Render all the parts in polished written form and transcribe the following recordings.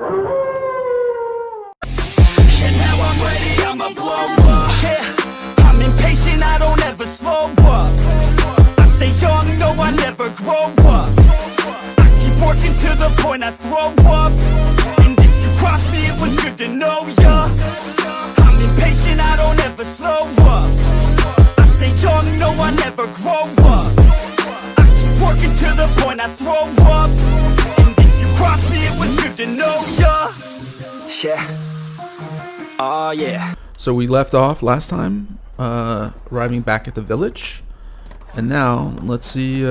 And now I'm ready, I'ma blow up. Yeah, I'm impatient, I don't ever slow up. I stay young, no, I never grow up. I keep working to the point I throw up. And if you cross me, it was good to know ya. I'm impatient, I don't ever slow up. I stay young, no, I never grow up. I keep working to the point I throw up. And if you cross me, it was good to know ya. Yeah. Oh yeah. So we left off last time, arriving back at the village, and now let's see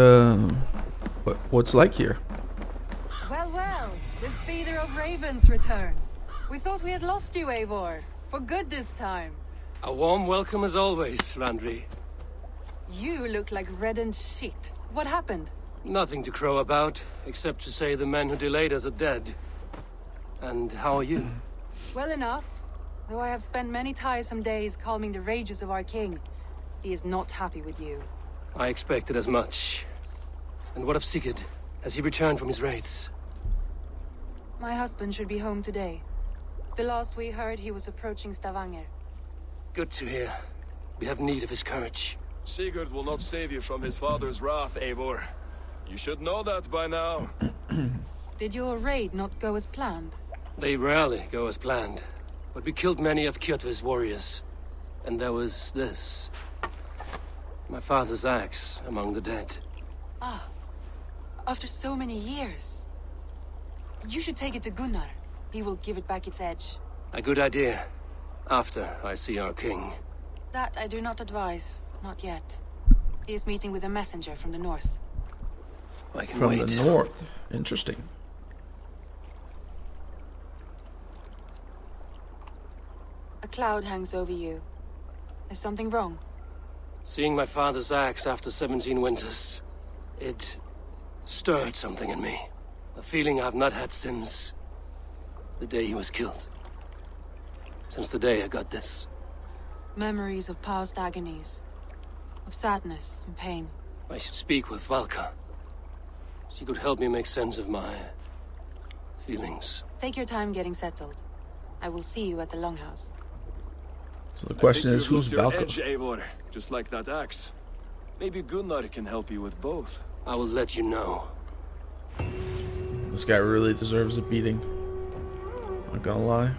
what's like here. Well, well, the feeder of ravens returns. We thought we had lost you, Eivor, for good this time. A warm welcome as always, Randvi. You look like reddened shit. What happened? Nothing to crow about, except to say the men who delayed us are dead. And how are you? Well enough, though I have spent many tiresome days calming the rages of our king. He is not happy with you. I expected as much. And what of Sigurd? Has he returned from his raids? My husband should be home today. The last we heard, he was approaching Stavanger. Good to hear. We have need of his courage. Sigurd will not save you from his father's wrath, Eivor. You should know that by now. Did your raid not go as planned? They rarely go as planned. But we killed many of Kjotve's warriors. And there was this. My father's axe among the dead. Ah, after so many years. You should take it to Gunnar. He will give it back its edge. A good idea. After I see our king. That I do not advise. Not yet. He is meeting with a messenger from the north. I can From wait. the north. Interesting. A cloud hangs over you. Is something wrong? Seeing my father's axe after 17 winters, it stirred something in me. A feeling I've not had since the day he was killed. Since the day I got this. Memories of past agonies. Of sadness and pain. I should speak with Valka. She could help me make sense of my feelings. Take your time getting settled. I will see you at the Longhouse. So the question is, who's your Valka? edge, Eivor, just like that axe. Maybe Gunnar can help you with both. I will let you know. This guy really deserves a beating. Not gonna lie.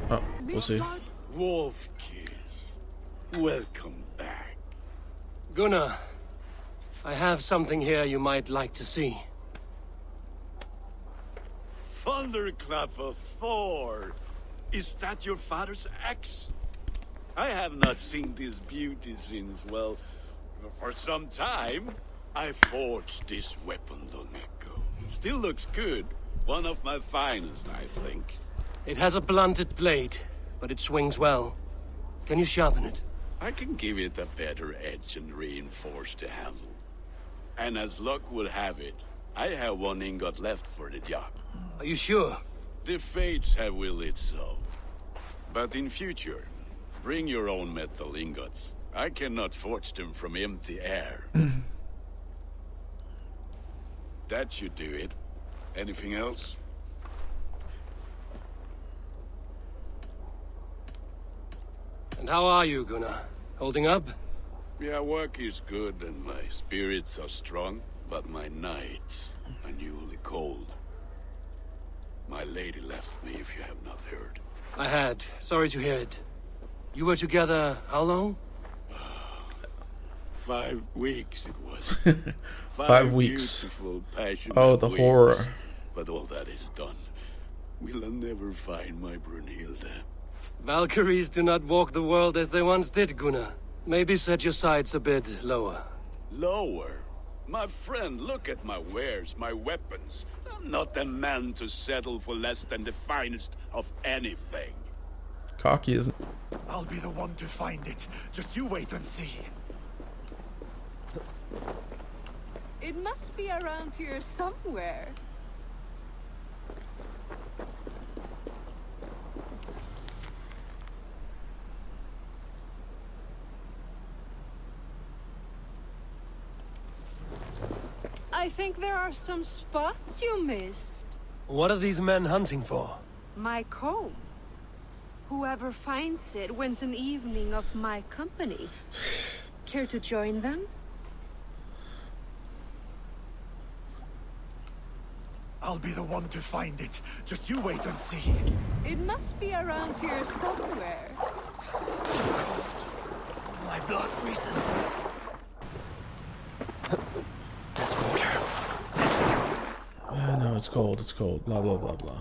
Oh, we'll see. Wolf-Kissed, welcome back. Gunnar, I have something here you might like to see. Thunderclap of Thor! Is that your father's axe? I have not seen this beauty since, well, for some time. I forged this weapon long ago. Still looks good. One of my finest, I think. It has a blunted blade, but it swings well. Can you sharpen it? I can give it a better edge and reinforce the handle. And as luck would have it, I have one ingot left for the job. Are you sure? The fates have willed it so. But in future, bring your own metal ingots. I cannot forge them from empty air. That should do it. Anything else? And how are you, Gunnar? Holding up? Yeah, work is good and my spirits are strong, but my nights are newly cold. My lady left me, if you have not heard. I had. Sorry to hear it. You were together how long? 5 weeks it was. 5 weeks. Beautiful, passionate Oh, the weeks. horror. But all that is done. Will I never find my Brunhilde? Valkyries do not walk the world as they once did, Gunnar. Maybe set your sights a bit lower. Lower? My friend, look at my wares, my weapons. I'm not a man to settle for less than the finest of anything. Cocky isn't. I'll be the one to find it. Just you wait and see. It must be around here somewhere. I think think there are some spots you missed. What are these men hunting for? My comb. Whoever finds it wins an evening of my company. Care to join them? I'll be the one to find it. Just you wait and see. It must be around here somewhere. My blood freezes. There's water. No, it's cold. It's cold. Blah, blah, blah, blah.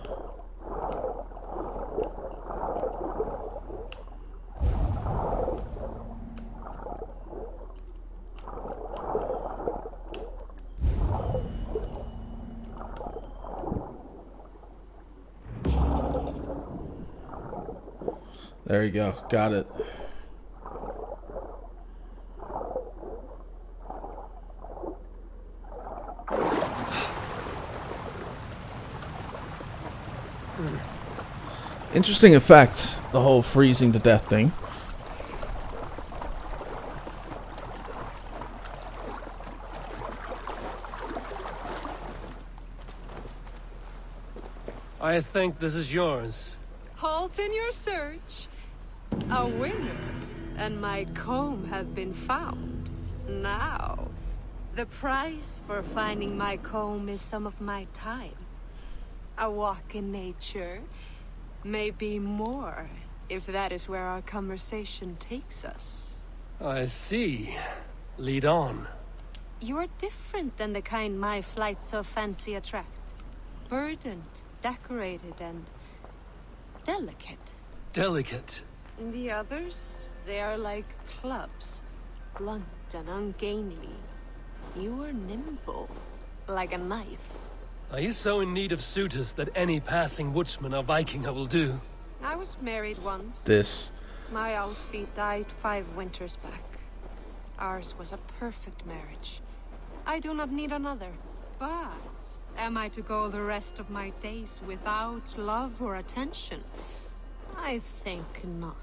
There you go. Got it. Interesting effect, the whole freezing to death thing. I think this is yours. Halt in your search. A winner and my comb have been found. Now, the price for finding my comb is some of my time. A walk in nature, maybe more, if that is where our conversation takes us. I see. Lead on. You're different than the kind my flights of fancy attract. Burdened, decorated, and delicate. Delicate. The others, they are like clubs, blunt and ungainly. You are nimble, like a knife. Are you so in need of suitors that any passing woodsman or Vikinger will do? I was married once. This. My Alfie died 5 winters back. Ours was a perfect marriage. I do not need another. But am I to go the rest of my days without love or attention? I think not.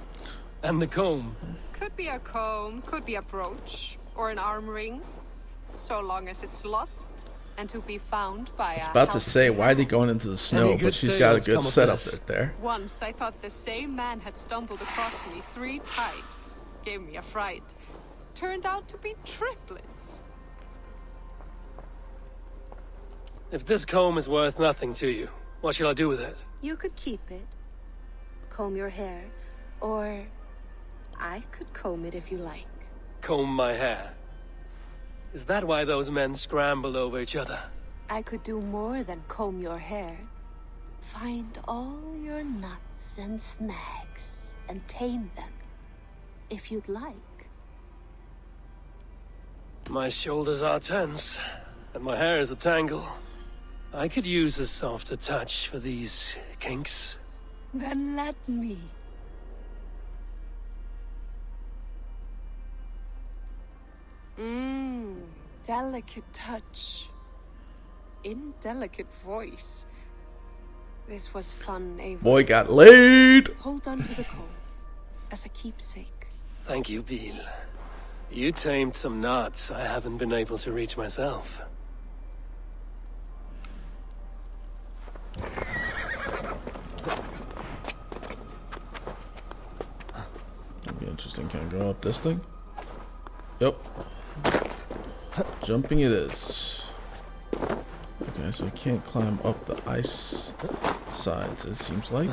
And the comb? Could be a comb, could be a brooch, or an arm ring. So long as it's lost and to be found by I was about to say, why are they going into the snow? But she's got a good setup there. Once I thought the same man had stumbled across me 3 times. Gave me a fright. Turned out to be triplets. If this comb is worth nothing to you, what shall I do with it? You could keep it. Comb your hair. Or I could comb it if you like. Comb my hair. Is that why those men scrambled over each other? I could do more than comb your hair. Find all your nuts and snags and tame them, if you'd like. My shoulders are tense, and my hair is a tangle. I could use a softer touch for these kinks. Then let me. Delicate touch. Indelicate voice. This was fun, Ava. Boy got laid. Hold on to the comb as a keepsake. Thank you, Beale. You tamed some knots I haven't been able to reach myself. That'd be interesting. Can I go up this thing? Yep. Jumping it is. Okay, so I can't climb up the ice sides, it seems like.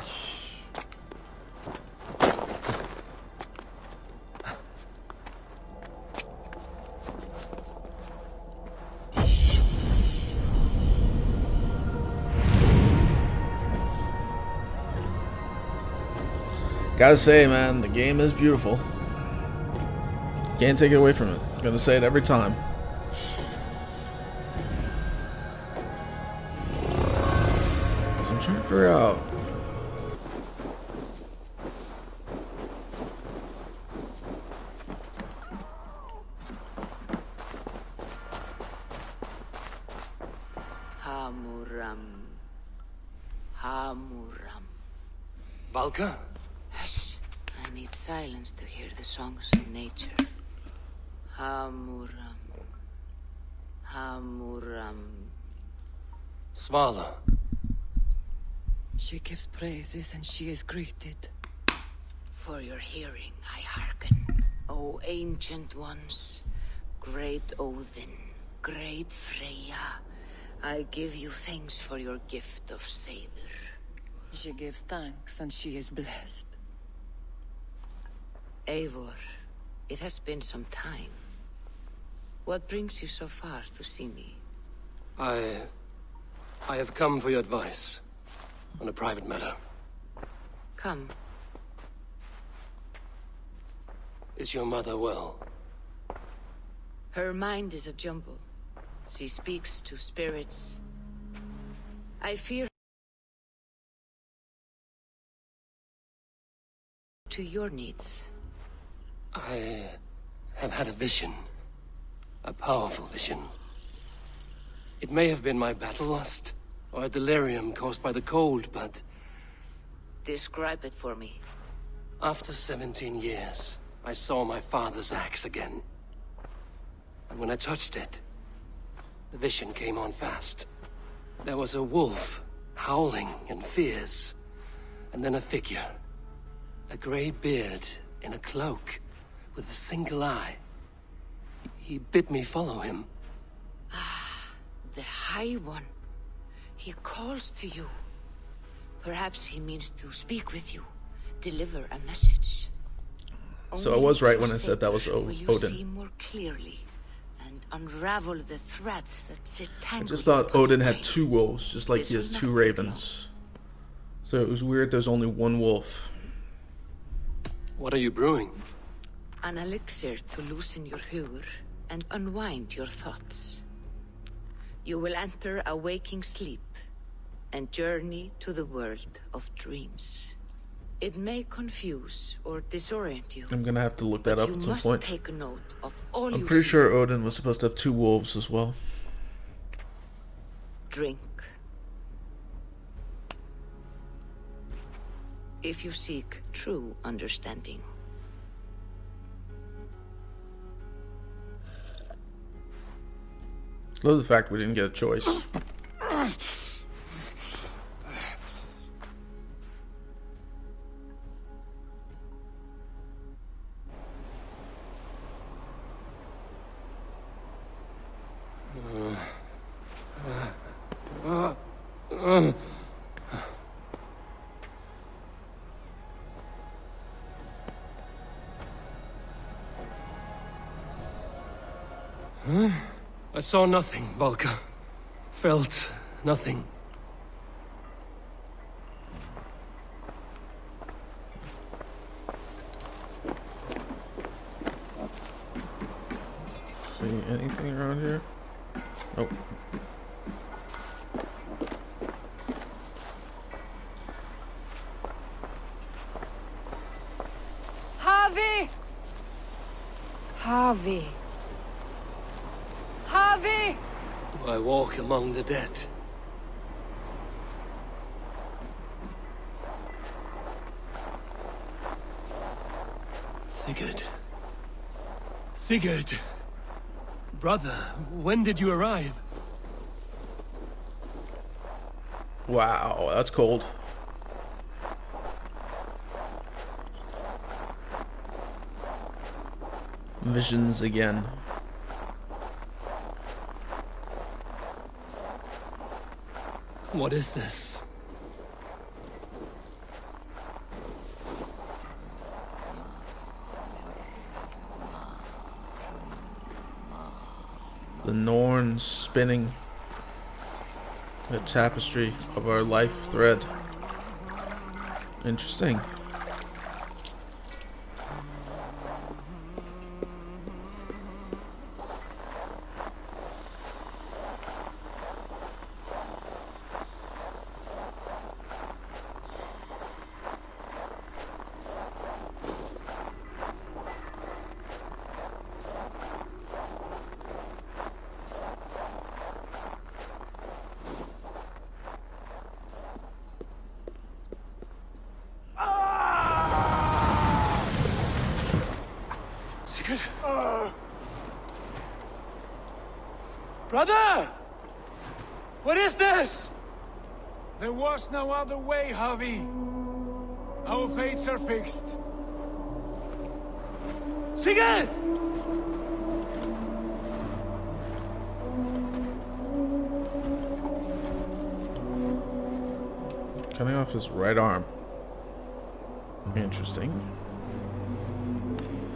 Gotta say, man, the game is beautiful. Can't take it away from it. I'm gonna say it every time. So I'm trying to figure out. Hamuram. Hamuram. Valka? Hush. I need silence to hear the songs of nature. Hamuram. Hamuram. Svala. She gives praises and she is greeted. For your hearing, I hearken. O ancient ones, great Odin, great Freya, I give you thanks for your gift of savor. She gives thanks and she is blessed. Eivor, it has been some time. What brings you so far to see me? I have come for your advice on a private matter. Come. Is your mother well? Her mind is a jumble. She speaks to spirits. I fear to your needs. I have had a vision. A powerful vision. It may have been my battle lust, or a delirium caused by the cold, but Describe it for me. after 17 years, I saw my father's axe again. And when I touched it, the vision came on fast. There was a wolf, howling and fierce, and then a figure. A grey beard in a cloak, with a single eye. He bid me follow him. The High One. He calls to you. Perhaps he means to speak with you, deliver a message. So I was right when I said that was Will you Odin. see more clearly and unravel the threads that sit I tangled just thought upon Odin your had mind. 2 wolves, just like This he has will 2 not ravens. So it was weird there's only 1 wolf. What are you brewing? An elixir to loosen your huer and unwind your thoughts. You will enter a waking sleep and journey to the world of dreams. It may confuse or disorient you. I'm gonna have to look that but up you at some must point. take note of all I'm you pretty see. sure Odin was supposed to have 2 wolves as well. Drink. If you seek true understanding. Love the fact we didn't get a choice. I saw nothing, Valka. Felt nothing. See anything around here? Nope. Harvey! Harvey! Harvey! Do I walk among the dead? Sigurd. Sigurd! Brother, when did you arrive? Wow, that's cold. Visions again. What is this? The Norn spinning the tapestry of our life thread. Interesting. Sigurd? Brother! What is this? There was no other way, Javi. Our fates are fixed. Sigurd! Cutting off his right arm. Interesting.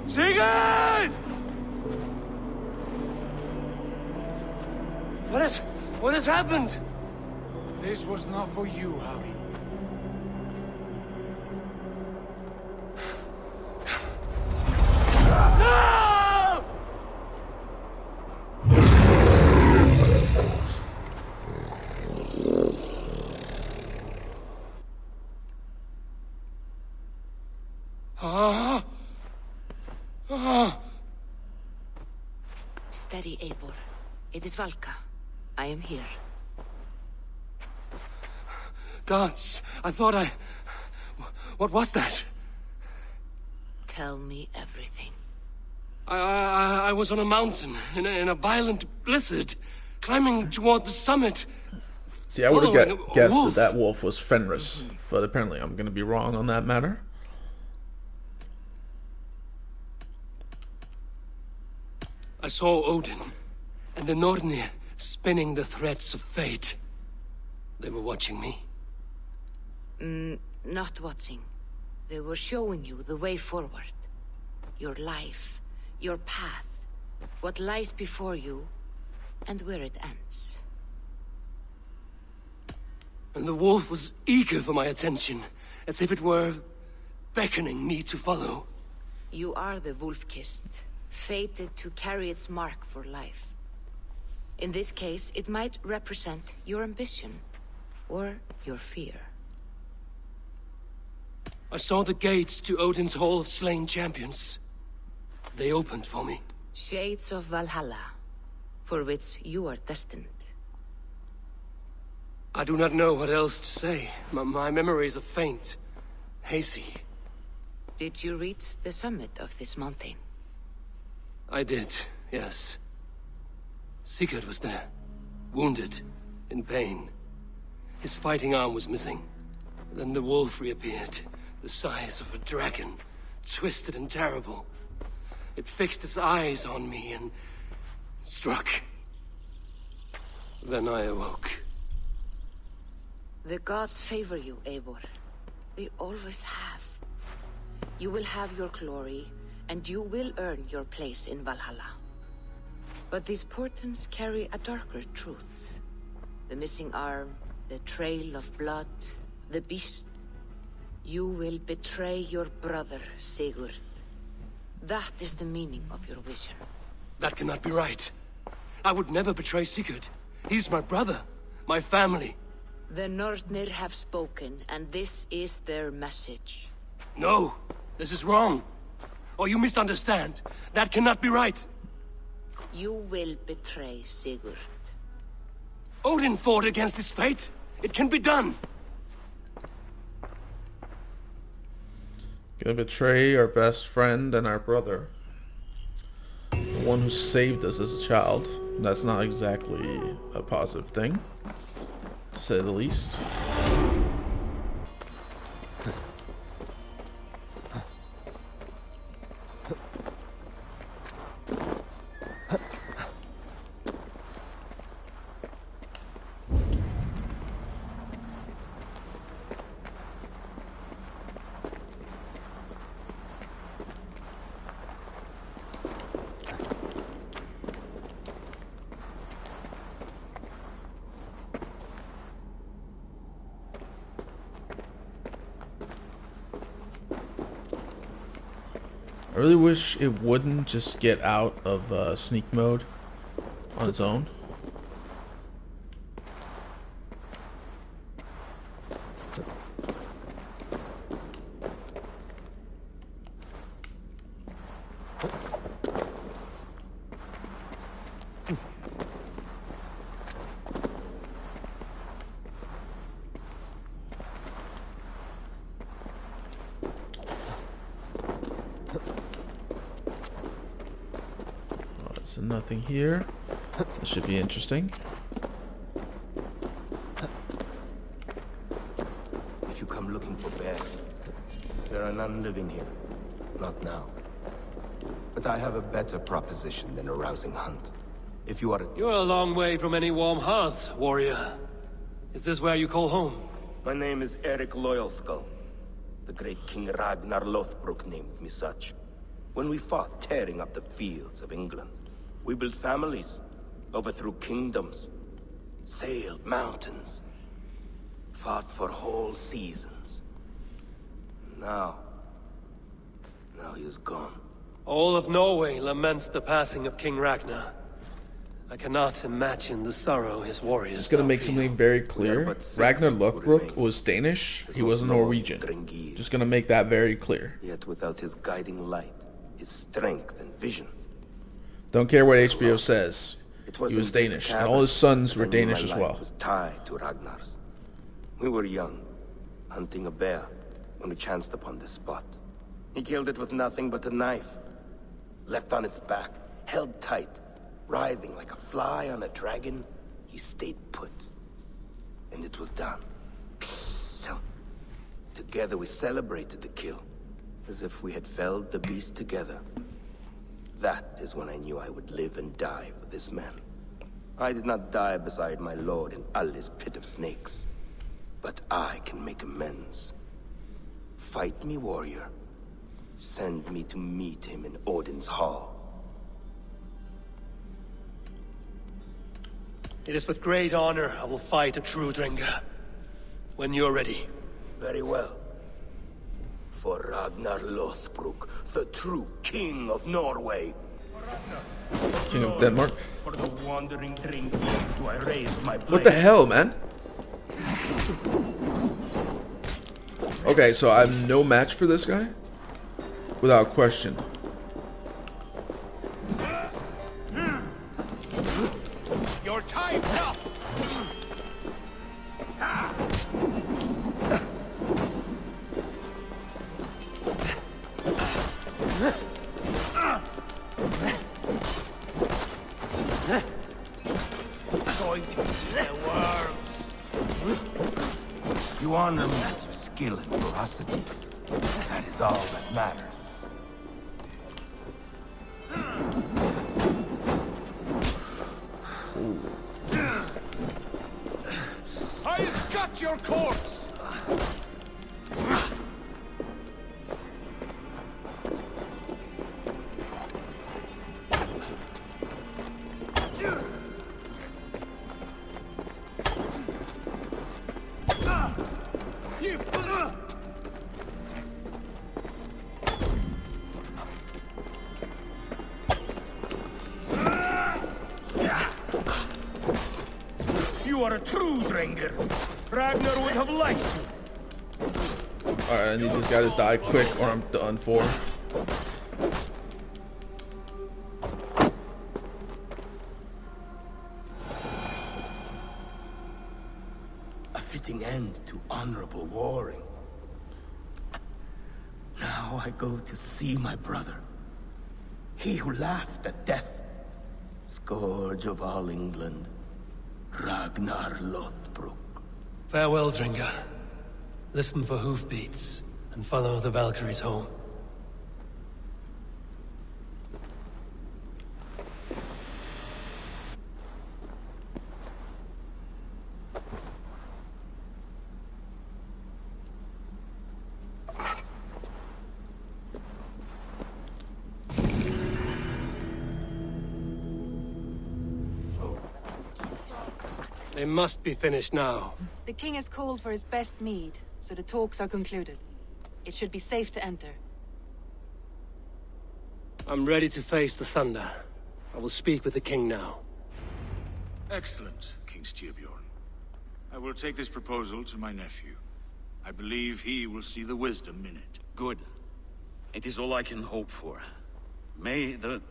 Sigurd! What has happened? This was not for you, Javi. No! Steady, Eivor. It is Valka. I am here. Gods, I thought I... What was that? Tell me everything. I was on a mountain in a violent blizzard, climbing toward the summit. See, I would have Following a guessed wolf. that wolf was Fenris, but apparently I'm going to be wrong on that matter. I saw Odin and the Nornir spinning the threads of fate. They were watching me. Not watching. They were showing you the way forward. Your life, your path, what lies before you, and where it ends. And the wolf was eager for my attention, as if it were beckoning me to follow. You are the wolf-kissed, fated to carry its mark for life. In this case, it might represent your ambition, or your fear. I saw the gates to Odin's Hall of Slain Champions. They opened for me. Shades of Valhalla, for which you are destined. I do not know what else to say. My memories are faint, hazy. Did you reach the summit of this mountain? I did, yes. Sigurd was there, wounded, in pain. His fighting arm was missing. Then the wolf reappeared, the size of a dragon, twisted and terrible. It fixed its eyes on me and struck. Then I awoke. The gods favor you, Eivor. They always have. You will have your glory, and you will earn your place in Valhalla. But these portents carry a darker truth. The missing arm, the trail of blood, the beast. You will betray your brother, Sigurd. That is the meaning of your vision. That cannot be right. I would never betray Sigurd. He's my brother, my family. The Nornir have spoken, and this is their message. No, this is wrong. Or you misunderstand. That cannot be right. You will betray Sigurd. Odin fought against his fate. It can be done. Gonna betray our best friend and our brother. The one who saved us as a child. That's not exactly a positive thing, to say the least. I really wish it wouldn't just get out of sneak mode on its own. So nothing here. This should be interesting. you come looking for bears. There are none living here. Not now. But I have a better proposition than a rousing hunt. If you are a... You're a long way from any warm hearth, warrior. Is this where you call home? My name is Eric Loyalskull. The great King Ragnar Lothbrok named me such. When we fought tearing up the fields of England, we built families, overthrew kingdoms, sailed mountains, fought for whole seasons. Now he is gone. All of Norway laments the passing of King Ragnar. I cannot imagine the sorrow his warriors Just gonna make feel. something very clear. Ragnar Lothbrok was Danish. He wasn't Norwegian. Just gonna make that very clear. Yet without his guiding light, his strength and vision. Don't care what HBO says. It He was Danish, and all his sons were Danish as well. Was tied to Ragnar's. We were young, hunting a bear, when we chanced upon this spot. He killed it with nothing but a knife. Leapt on its back, held tight, writhing like a fly on a dragon. He stayed put. And it was done. Together we celebrated the kill, as if we had felled the beast together. That is when I knew I would live and die for this man. I did not die beside my lord in Ali's pit of snakes. But I can make amends. Fight me, warrior. Send me to meet him in Odin's hall. It is with great honor I will fight a true Drenga. When you're ready. Very well. For Ragnar Lothbrok, the true king of Norway. King of Denmark. For the wandering Dringi do I raise my blade. What the hell, man? Okay, so I'm no match for this guy? Without question. Your time's up! Going to eat their worms. You honor me with your skill and ferocity. That is all that matters. I've got your corpse! You are a true Drenger. Ragnar would have liked you. Alright, I need this guy to die quick or I'm done for. A fitting end to honorable warring. Now I go to see my brother. He who laughed at death. Scourge of all England. Ragnar Lothbrok. Farewell, Drenga. Listen for hoofbeats and follow the Valkyries home. They must be finished now. The king has called for his best mead, so the talks are concluded. It should be safe to enter. I'm ready to face the thunder. I will speak with the king now. Excellent, King Styrbjorn. I will take this proposal to my nephew. I believe he will see the wisdom in it. Good. It is all I can hope for. May the...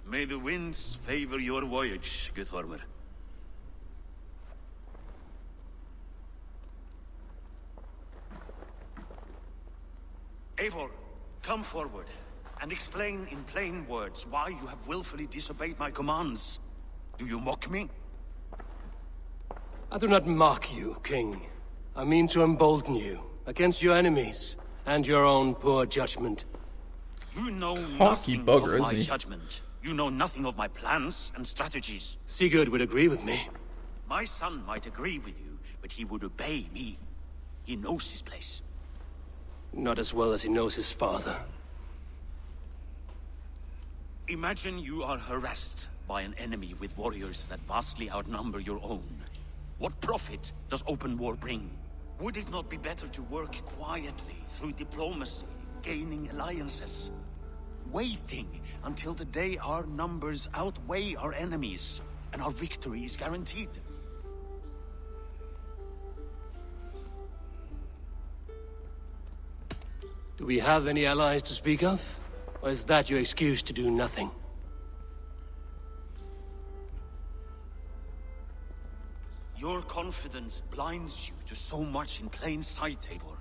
May the winds favor your voyage, Guthormer. Eivor, come forward and explain in plain words why you have willfully disobeyed my commands. Do you mock me? I do not mock you, King. I mean to embolden you against your enemies and your own poor judgment. You know Cocky nothing bugger, of my isn't he? judgment. You know nothing of my plans and strategies. Sigurd would agree with me. My son might agree with you, but he would obey me. He knows his place. Not as well as he knows his father. Imagine you are harassed by an enemy with warriors that vastly outnumber your own. What profit does open war bring? Would it not be better to work quietly through diplomacy, gaining alliances? Waiting until the day our numbers outweigh our enemies and our victory is guaranteed. Do we have any allies to speak of? Or is that your excuse to do nothing? Your confidence blinds you to so much in plain sight, Eivor.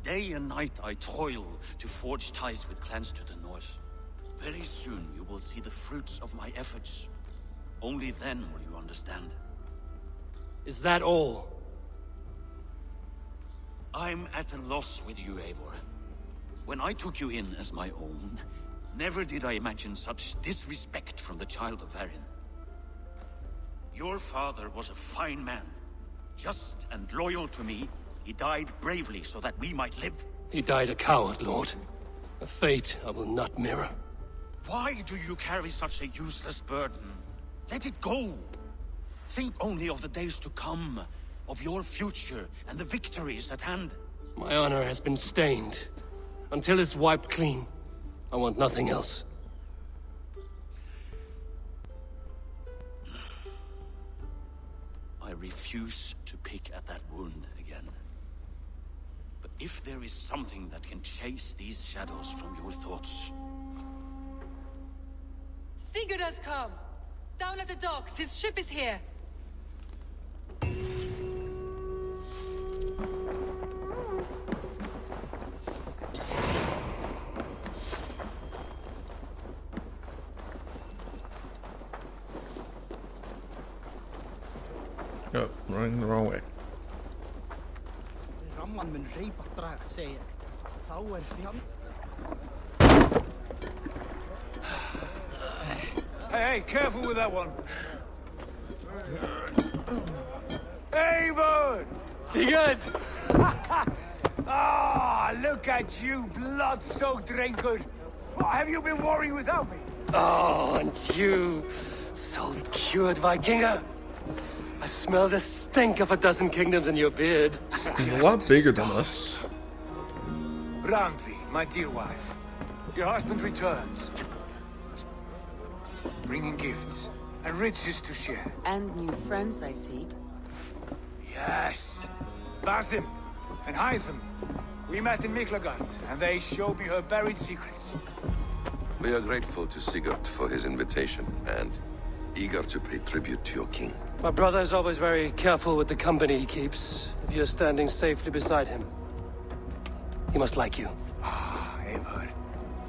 Day and night I toil to forge ties with clans to the north. Very soon you will see the fruits of my efforts. Only then will you understand. Is that all? I'm at a loss with you, Eivor. When I took you in as my own, never did I imagine such disrespect from the child of Varin. Your father was a fine man. Just and loyal to me, he died bravely so that we might live. He died a coward, Lord. A fate I will not mirror. Why do you carry such a useless burden? Let it go! Think only of the days to come, of your future and the victories at hand. My honor has been stained. Until it's wiped clean, I want nothing else. I refuse to pick at that wound again. But if there is something that can chase these shadows from your thoughts... Sigurd has come! Down at the docks, his ship is here! Oh, running the wrong way. Ramman mun reypa draga, segi ég. Þá fjall... Hey, careful with that one. Eivor! Sigurd! Ah, look at you, blood-soaked drinker. What have you been worrying without me? Oh, and you, salt-cured Vikinger. I smell the stink of a dozen kingdoms in your beard. He's a lot bigger than us. Randvi, my dear wife. Your husband returns. Bringing gifts and riches to share. And new friends, I see. Yes. Basim and Hytham. We met in Miklagard, and they showed me her buried secrets. We are grateful to Sigurd for his invitation, and eager to pay tribute to your king. My brother is always very careful with the company he keeps. If you're standing safely beside him, he must like you. Ah, Eivor.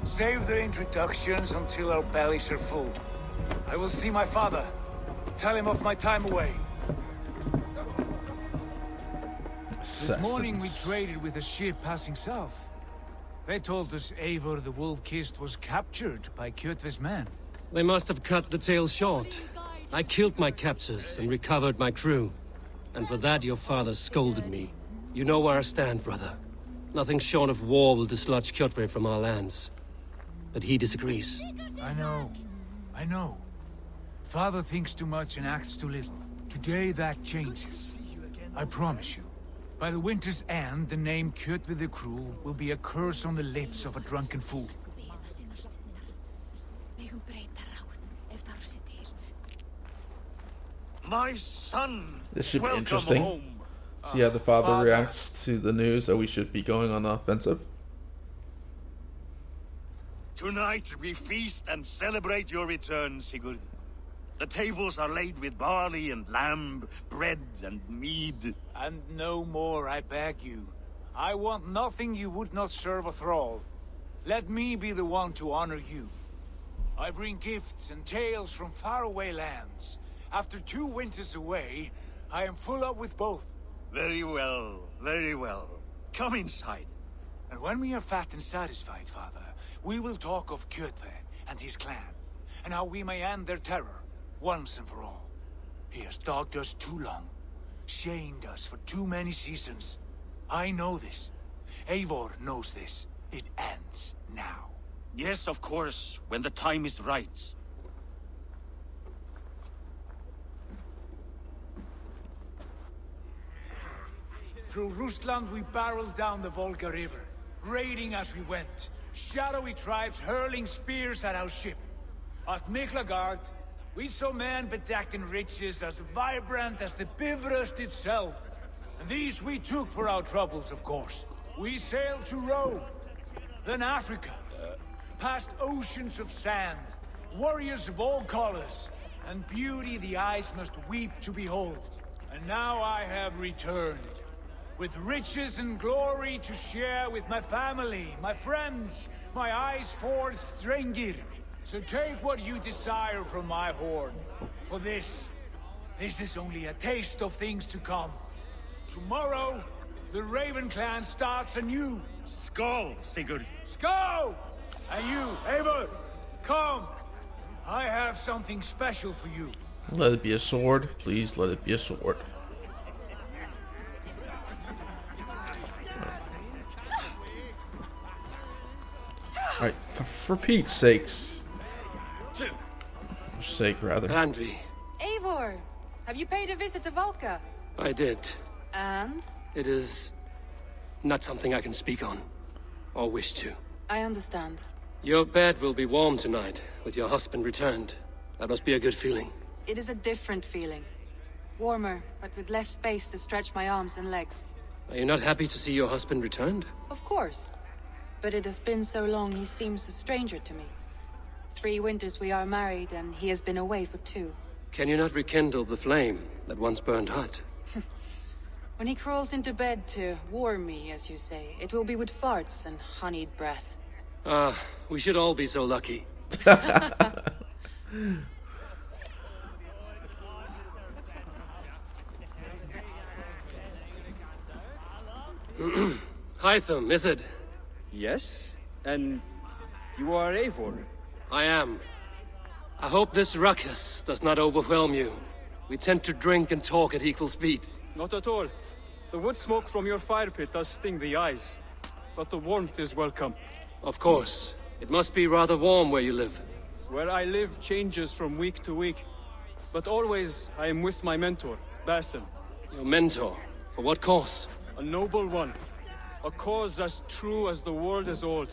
Save the introductions until our bellies are full. I will see my father. Tell him of my time away. This morning we traded with a ship passing south. They told us Eivor the Wolf-Kissed was captured by Kjotve's men. They must have cut the tale short. I killed my captors and recovered my crew. And for that your father scolded me. You know where I stand, brother. Nothing short of war will dislodge Kjotve from our lands. But he disagrees. I know. Father thinks too much and acts too little. Today that changes. I promise you. By the winter's end, the name Kjotve the Cruel will be a curse on the lips of a drunken fool. My son! This should be Welcome interesting. home. See how the father reacts to the news that we should be going on the offensive. Tonight we feast and celebrate your return, Sigurd. The tables are laid with barley and lamb, bread and mead. And no more, I beg you. I want nothing you would not serve a thrall. Let me be the one to honor you. I bring gifts and tales from faraway lands. After 2 winters away, I am full up with both. Very well, very well. Come inside. And when we are fat and satisfied, Father, we will talk of Kjotve and his clan, and how we may end their terror, once and for all. He has dogged us too long, shamed us for too many seasons. I know this. Eivor knows this. It ends now. Yes, of course, when the time is right. Through Rusland we barreled down the Volga River, raiding as we went. Shadowy tribes hurling spears at our ship. At Miklagard, we saw men bedecked in riches as vibrant as the Bifrost itself. And these we took for our troubles, of course. We sailed to Rome, then Africa, past oceans of sand, warriors of all colors, and beauty the eyes must weep to behold. And now I have returned, with riches and glory to share with my family, my friends, my eyes-forged Strengir. So take what you desire from my horn. For this is only a taste of things to come. Tomorrow, the Raven clan starts anew. Skål, Sigurd. Skål! And you, Eivor, come. I have something special for you. Let it be a sword. Please let it be a sword. Alright, for Pete's sakes. Sake, rather. Randvi. Eivor, have you paid a visit to Valka? I did. And? It is not something I can speak on, or wish to. I understand. Your bed will be warm tonight, with your husband returned. That must be a good feeling. It is a different feeling. Warmer, but with less space to stretch my arms and legs. Are you not happy to see your husband returned? Of course. But it has been so long he seems a stranger to me. 3 winters we are married, and he has been away for 2. Can you not rekindle the flame that once burned hot? When he crawls into bed to warm me, as you say, it will be with farts and honeyed breath. Ah, we should all be so lucky. Hytham, is it? Yes? And you are Eivor? I am. I hope this ruckus does not overwhelm you. We tend to drink and talk at equal speed. Not at all. The wood smoke from your fire pit does sting the eyes, but the warmth is welcome. Of course. It must be rather warm where you live. Where I live changes from week to week, but always I am with my mentor, Basim. Your mentor? For what cause? A noble one. A cause as true as the world is old.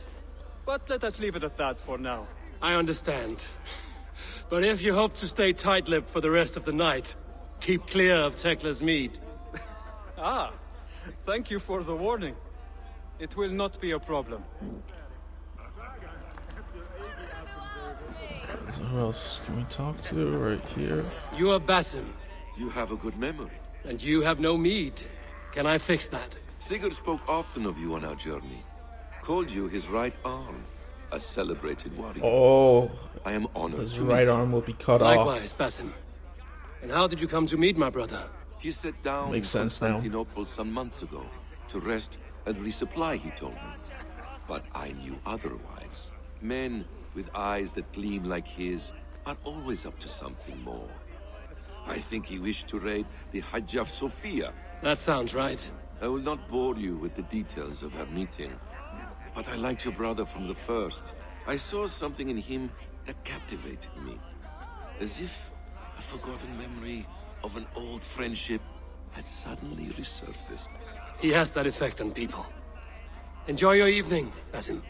But let us leave it at that for now. I understand. But if you hope to stay tight-lipped for the rest of the night, keep clear of Tekla's mead. Ah, thank you for the warning. It will not be a problem. So who else can we talk to right here? You are Basim. You have a good memory. And you have no mead. Can I fix that? Sigurd spoke often of you on our journey. Called you his right arm. A celebrated warrior. Oh, I am honored his to right meet arm will be cut Likewise, off. Basim. And how did you come to meet my brother? He sat down Makes in sense now. Constantinople some months ago to rest and resupply, he told me. But I knew otherwise. Men with eyes that gleam like his are always up to something more. I think he wished to raid the Hagia Sophia. That sounds right. I will not bore you with the details of our meeting. But I liked your brother from the first. I saw something in him that captivated me. As if a forgotten memory of an old friendship had suddenly resurfaced. He has that effect on people. Enjoy your evening, Basim.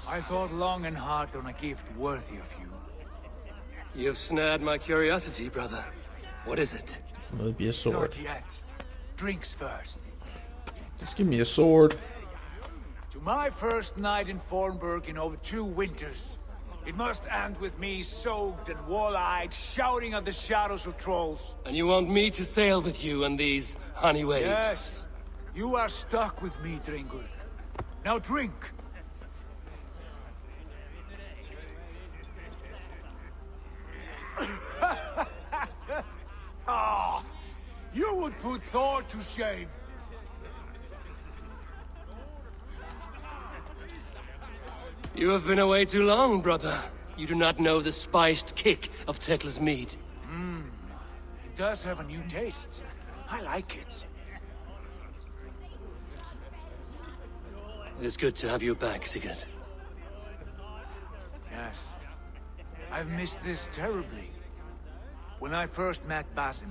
I thought long and hard on a gift worthy of you. You've snared my curiosity, brother. What is it? Will it be a sword? Not yet. Drinks first. Just give me a sword. To my first night in Fornburg in over 2 winters. It must end with me soaked and wall-eyed, shouting at the shadows of trolls. And you want me to sail with you on these honey waves? Yes. You are stuck with me, Dringur. Now drink. Ah, you would put Thor to shame. You have been away too long, brother. You do not know the spiced kick of Tekla's mead. It does have a new taste. I like it. It is good to have you back, Sigurd. Yes. I've missed this terribly. When I first met Basim,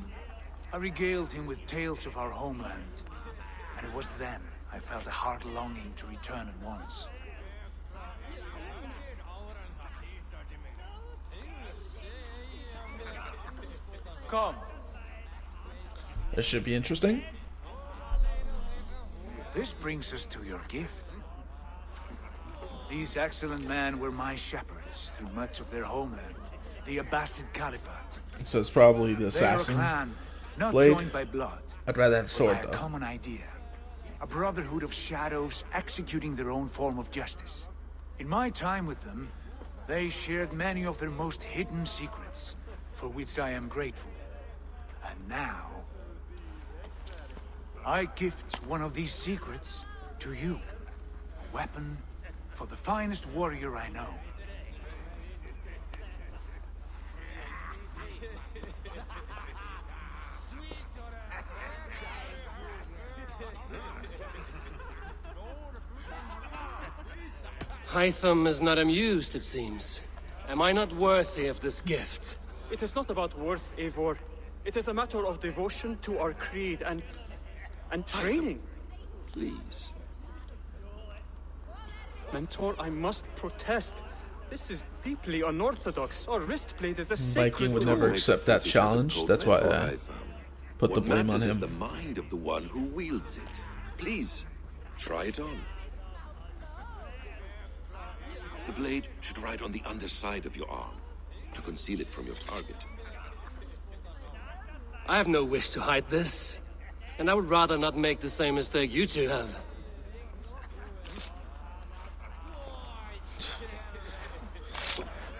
I regaled him with tales of our homeland. And it was then I felt a heart longing to return at once. Come. This should be interesting. This brings us to your gift. These excellent men were my shepherds through much of their homeland, the Abbasid Caliphate. So it's probably the They are a assassin clan, not blade. joined by blood. I'd rather have but sword by a though. common idea. A brotherhood of shadows executing their own form of justice. In my time with them, they shared many of their most hidden secrets, for which I am grateful. And now, I gift one of these secrets to you. A weapon for the finest warrior I know. Hytham is not amused, it seems. Am I not worthy of this gift? It is not about worth, Eivor. It is a matter of devotion to our creed and training. Please. Mentor, I must protest. This is deeply unorthodox. Our wristblade is a sacred Viking would tool. never accept that challenge. That's why I put the blame on What matters is him. the mind of the one who wields it. Please, try it on. The blade should ride on the underside of your arm to conceal it from your target. I have no wish to hide this. And I would rather not make the same mistake you two have.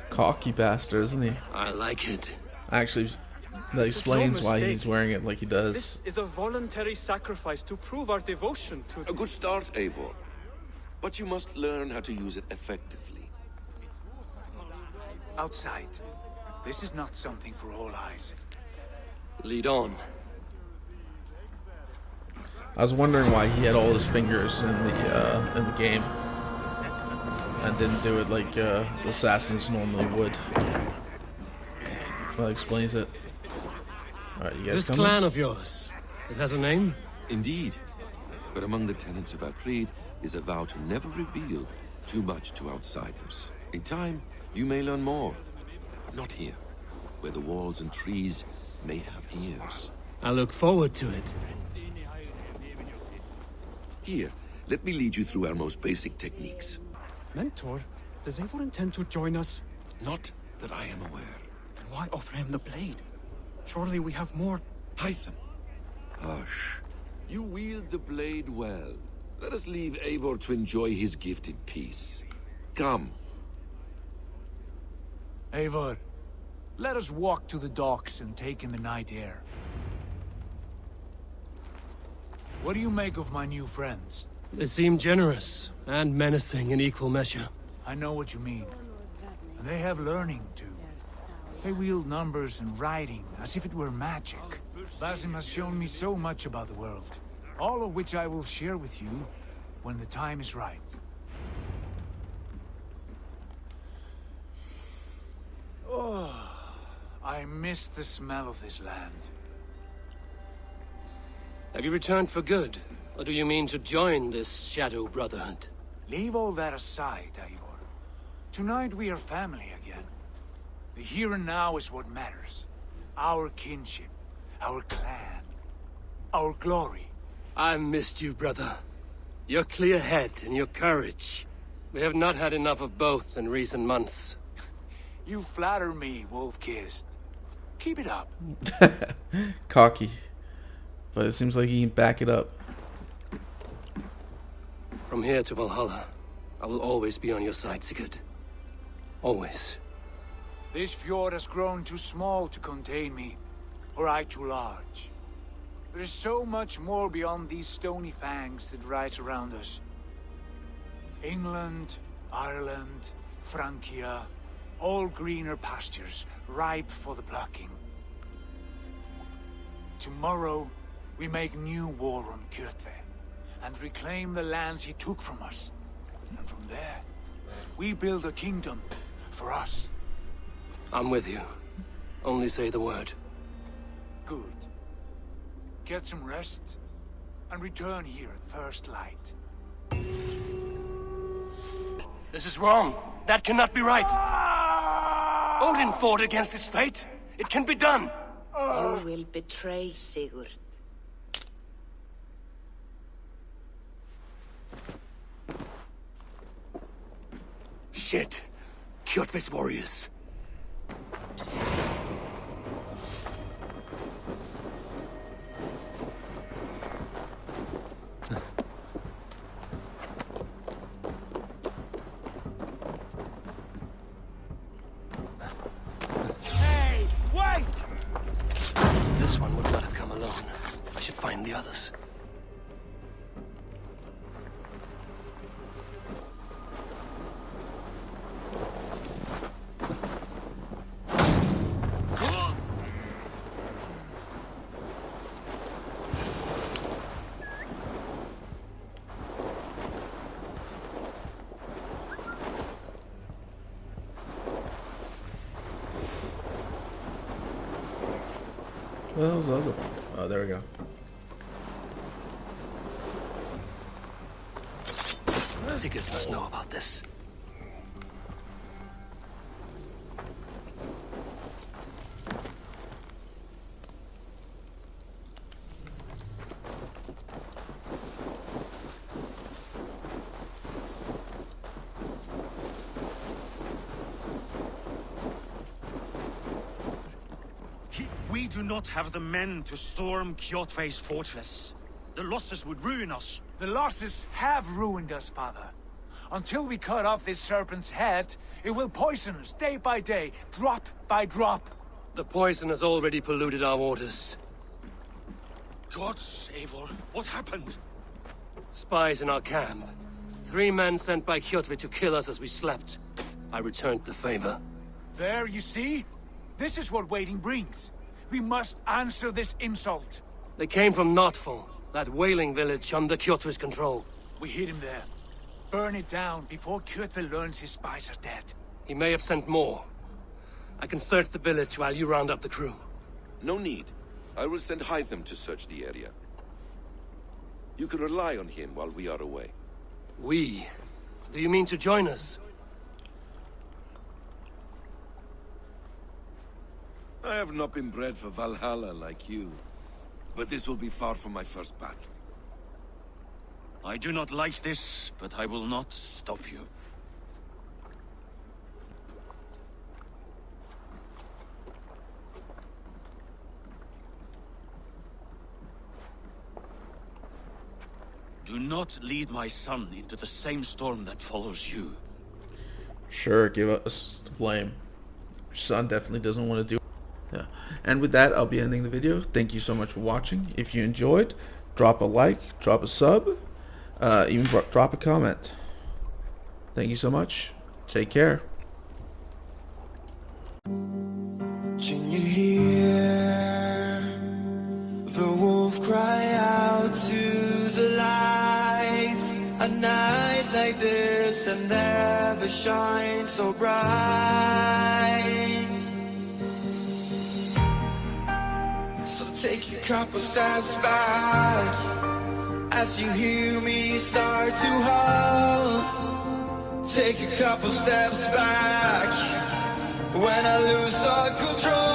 Cocky bastard, isn't he? I like it. Actually, that explains why he's wearing it like he does. This is a voluntary sacrifice to prove our devotion to... A good start, Eivor. But you must learn how to use it effectively. Outside. This is not something for all eyes. Lead on. I was wondering why he had all his fingers in the game and didn't do it like the assassins normally would. Well, that explains it. All right, you guys This coming? clan of yours, it has a name? Indeed. But among the tenets of our creed is a vow to never reveal too much to outsiders. In time, you may learn more, but not here, where the walls and trees may have ears. I look forward to it. Here, let me lead you through our most basic techniques. Mentor, does Eivor intend to join us? Not that I am aware. Then why offer him the blade? Surely we have more... Hytham. Hush. You wield the blade well. Let us leave Eivor to enjoy his gift in peace. Come. Eivor, let us walk to the docks and take in the night air. What do you make of my new friends? They seem generous and menacing in equal measure. I know what you mean. They have learning, too. They wield numbers and writing as if it were magic. Basim has shown me so much about the world, all of which I will share with you when the time is right. Oh, I miss the smell of this land. Have you returned for good? Or do you mean to join this Shadow Brotherhood? Leave all that aside, Eivor. Tonight we are family again. The here and now is what matters. Our kinship, our clan, our glory. I missed you, brother. Your clear head and your courage. We have not had enough of both in recent months. You flatter me, Wolf-Kissed. Keep it up. Cocky. But it seems like he can back it up. From here to Valhalla, I will always be on your side, Sigurd. Always. This fjord has grown too small to contain me, or I too large. There is so much more beyond these stony fangs that rise around us. England, Ireland, Francia, all greener pastures, ripe for the plucking. Tomorrow, we make new war on Kjotve, and reclaim the lands he took from us. And from there, we build a kingdom for us. I'm with you. Only say the word. Good. Get some rest, and return here at first light. This is wrong. That cannot be right. Odin fought against his fate. It can be done. You will betray Sigurd. Shit. Kjotve's warriors. Hey, wait! This one would not have come alone. I should find the others. What the hell's the other one? Oh, there we go. Sigurd must know about this. We do not have the men to storm Kjotve's fortress. The losses would ruin us. The losses have ruined us, father. Until we cut off this serpent's head, it will poison us day by day, drop by drop. The poison has already polluted our waters. Gods, Eivor, what happened? Spies in our camp. 3 men sent by Kjotve to kill us as we slept. I returned the favor. There, you see? This is what waiting brings. We must answer this insult. They came from Notful, that whaling village under Kjotve's control. We hid him there. Burn it down before Kjotve learns his spies are dead. He may have sent more. I can search the village while you round up the crew. No need. I will send Hytham to search the area. You can rely on him while we are away. We? Do you mean to join us? I have not been bred for Valhalla like you, but this will be far from my first battle. I do not like this, but I will not stop you. Do not lead my son into the same storm that follows you. Sure, give us the blame. Your son definitely doesn't want to do it. Yeah. And with that, I'll be ending the video. Thank you so much for watching. If you enjoyed, drop a like, drop a sub, even drop a comment. Thank you so much. Take care. Can you hear the wolf cry out to the light? A night like this and never shines so bright. So take a couple steps back as you hear me start to howl. Take a couple steps back when I lose all control.